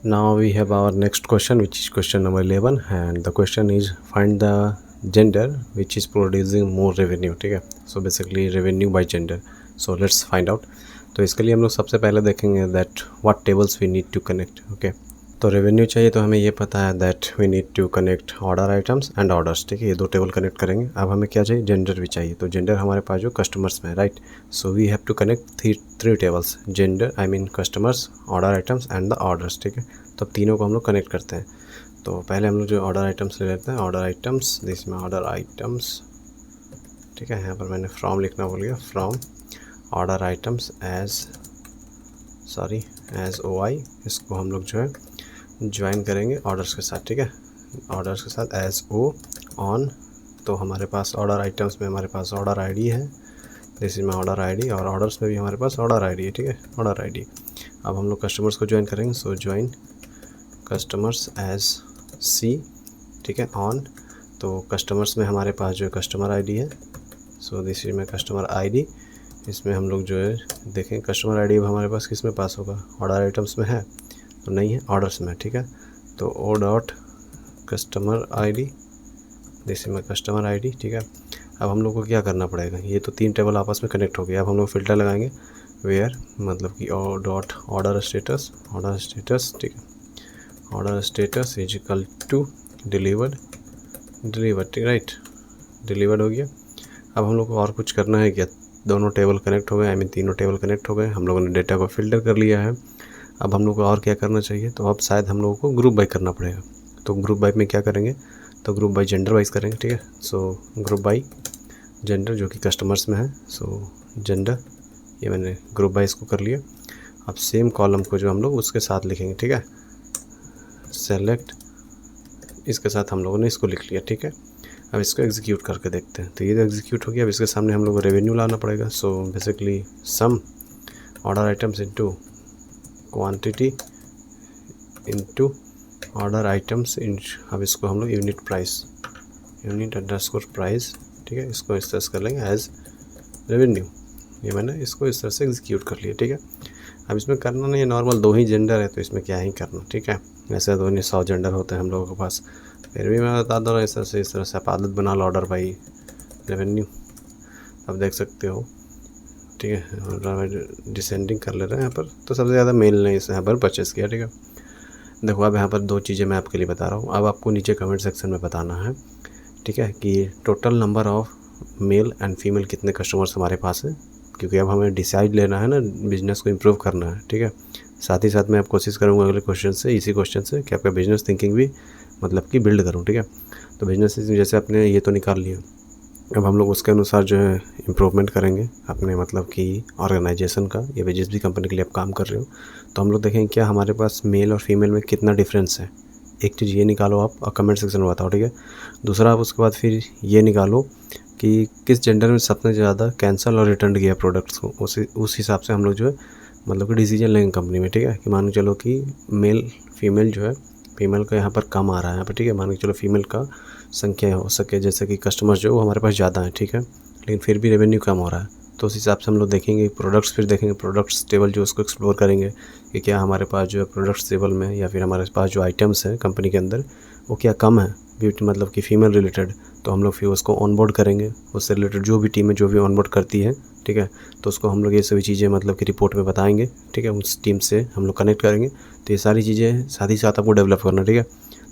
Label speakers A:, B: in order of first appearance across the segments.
A: Now we have our next question, which is question number 11, and the question is find the gender which is producing more revenue. ठीक है, so basically revenue by gender. So let's find out. तो इसके लिए हम लोग सबसे पहले देखेंगे that what tables we need to connect. Okay, तो रेवेन्यू चाहिए तो हमें ये पता है that we need to connect order items and orders. ठीक है, ये दो टेबल कनेक्ट करेंगे. अब हमें क्या चाहिए, जेंडर भी चाहिए. तो जेंडर हमारे पास जो कस्टमर्स में है, right. So we have to connect three tables, gender I mean customers, order items and the orders. ठीक है, तो तीनों को हम लोग कनेक्ट करते हैं. तो पहले हम लोग जो ऑर्डर आइटम्स ले लेते हैं, ऑर्डर आइटम्स, दिस में ऑर्डर आइटम्स. ठीक है, यहाँ पर मैंने फ्रॉम लिखना भूल गया. From order items as OI, इसको हम लोग जो है ज्वाइन करेंगे ऑर्डर्स के साथ. ठीक है, ऑर्डर्स के साथ एज O ऑन. तो हमारे पास ऑर्डर आइटम्स में हमारे पास ऑर्डर आईडी है, जैसे में ऑर्डर आईडी, और ऑर्डर्स में भी हमारे पास ऑर्डर आईडी है. ठीक है, ऑर्डर आईडी. अब हम लोग कस्टमर्स को ज्वाइन करेंगे. So join customers as C. ठीक है, ऑन. तो कस्टमर्स में हमारे पास जो है कस्टमर आईडी है. सो दिस में कस्टमर आईडी. इसमें हम लोग जो है देखें कस्टमर आईडी अब हमारे पास किस में पास होगा, ऑर्डर आइटम्स में है तो नहीं है, ऑर्डर्स में. ठीक है, तो ओ डॉट कस्टमर आईडी, जैसे में कस्टमर आईडी. ठीक है, अब हम लोग को क्या करना पड़ेगा, ये तो तीन टेबल आपस में कनेक्ट हो गया. अब हम लोग फ़िल्टर लगाएंगे वेयर, मतलब कि ओ डॉट ऑर्डर स्टेटस. ठीक है, order status is equal to delivered. ठीक, राइट, डिलीवर्ड हो गया. अब हम लोग को और कुछ करना है क्या, दोनों टेबल कनेक्ट हो गए, आई मीन तीनों टेबल कनेक्ट हो गए. हम लोगों ने डेटा को फ़िल्टर कर लिया है. अब हम लोग को और क्या करना चाहिए, तो अब शायद हम लोगों को ग्रुप बाई करना पड़ेगा. तो ग्रुप बाई में क्या करेंगे, तो ग्रुप बाई जेंडर वाइज करेंगे. ठीक है, सो ग्रुप बाई जेंडर जो कि कस्टमर्स में है. सो जेंडर, ये मैंने ग्रुप बाई इसको कर लिया. अब सेम कॉलम को जो हम लोग उसके साथ लिखेंगे. ठीक है, सेलेक्ट, इसके साथ हम लोगों ने इसको लिख लिया. ठीक है, अब इसको एग्जीक्यूट करके देखते हैं. तो ये तो एग्जीक्यूट हो गया. अब इसके सामने हम लोग को रेवेन्यू लाना पड़ेगा. So basically sum order items into quantity into order items in. अब इसको हम लोग यूनिट अंडरस्कोर प्राइस. ठीक है, इसको इस तरह से कर लेंगे एज रेवेन्यू. ये मैंने इसको इस तरह से एग्जीक्यूट कर लिया. ठीक है, अब इसमें करना नहीं है, नॉर्मल दो ही जेंडर है तो इसमें क्या ही करना. ठीक है, वैसे तो नहीं 100 जेंडर होते हैं हम लोगों के पास, फिर भी मैं बता दो इस तरह से आप आदत बना लो ऑर्डर बाई रेवेन्यू. अब देख सकते हो. ठीक है, डिसेंडिंग कर ले रहे हैं यहाँ पर. तो सबसे ज़्यादा मेल ने इस यहाँ पर परचेस किया. ठीक है, देखो अब यहाँ पर दो चीज़ें मैं आपके लिए बता रहा हूँ. अब आपको नीचे कमेंट सेक्शन में बताना है. ठीक है, कि total number of male and female कितने कस्टमर्स हमारे पास हैं, क्योंकि अब हमें डिसाइड लेना है ना, बिजनेस को इम्प्रूव करना है. ठीक है, साथ ही साथ मैं आप कोशिश करूँगा अगले क्वेश्चन से, इसी क्वेश्चन से, कि आपका बिजनेस थिंकिंग भी मतलब कि बिल्ड करूँ. ठीक है, तो बिजनेस जैसे आपने ये तो निकाल लिया, अब हम लोग उसके अनुसार जो है इम्प्रूवमेंट करेंगे अपने मतलब कि ऑर्गेनाइजेशन का, या जिस भी कंपनी के लिए आप काम कर रहे हो. तो हम लोग देखेंगे क्या हमारे पास मेल और फीमेल में कितना डिफरेंस है. एक चीज़ ये निकालो आप और कमेंट सेक्शन में बताओ. ठीक है, दूसरा आप उसके बाद फिर ये निकालो कि किस जेंडर में सबसे ज़्यादा कैंसिल और रिटर्न किया प्रोडक्ट्स को. उस हिसाब से हम लोग जो है मतलब कि डिसीजन लेंगे कंपनी में. ठीक है, कि मान के चलो कि फीमेल जो है, फीमेल का यहाँ पर कम आ रहा है यहाँ पर. ठीक है, मान के चलो फीमेल का संख्या हो सके, जैसे कि कस्टमर्स जो वो हमारे पास ज़्यादा है. ठीक है, लेकिन फिर भी रेवेन्यू कम हो रहा है. तो उस हिसाब से हम लोग देखेंगे प्रोडक्ट्स, फिर देखेंगे प्रोडक्ट्स टेबल जो उसको एक्सप्लोर करेंगे कि क्या हमारे पास जो है प्रोडक्ट्स टेबल में, या फिर हमारे पास जो आइटम्स हैं कंपनी के अंदर वो क्या कम है ब्यूटी मतलब कि फ़ीमेल रिलेटेड. तो हम लोग फिर उसको ऑनबोर्ड करेंगे, उससे रिलेटेड जो भी टीम है जो भी ऑनबोर्ड करती है. ठीक है, तो उसको हम लोग ये सभी चीज़ें मतलब कि रिपोर्ट में बताएंगे. ठीक है, उस टीम से हम लोग कनेक्ट करेंगे. तो ये सारी चीज़ें साथ ही साथ आपको डेवलप करना. ठीक है,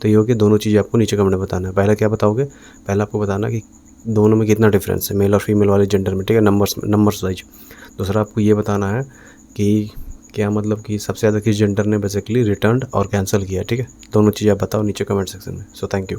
A: तो ये हो गया, दोनों चीज़ें आपको नीचे कमेंट में बताना है. पहला क्या बताओगे, पहला आपको बताना कि दोनों में कितना डिफरेंस है मेल और फीमेल वाले जेंडर में. ठीक है, नंबर्स वाइज. दूसरा आपको ये बताना है कि क्या मतलब कि सबसे ज़्यादा किस जेंडर ने बेसिकली रिटर्न और कैंसिल किया. ठीक है, दोनों चीज़ें आप बताओ नीचे कमेंट सेक्शन में. So thank you.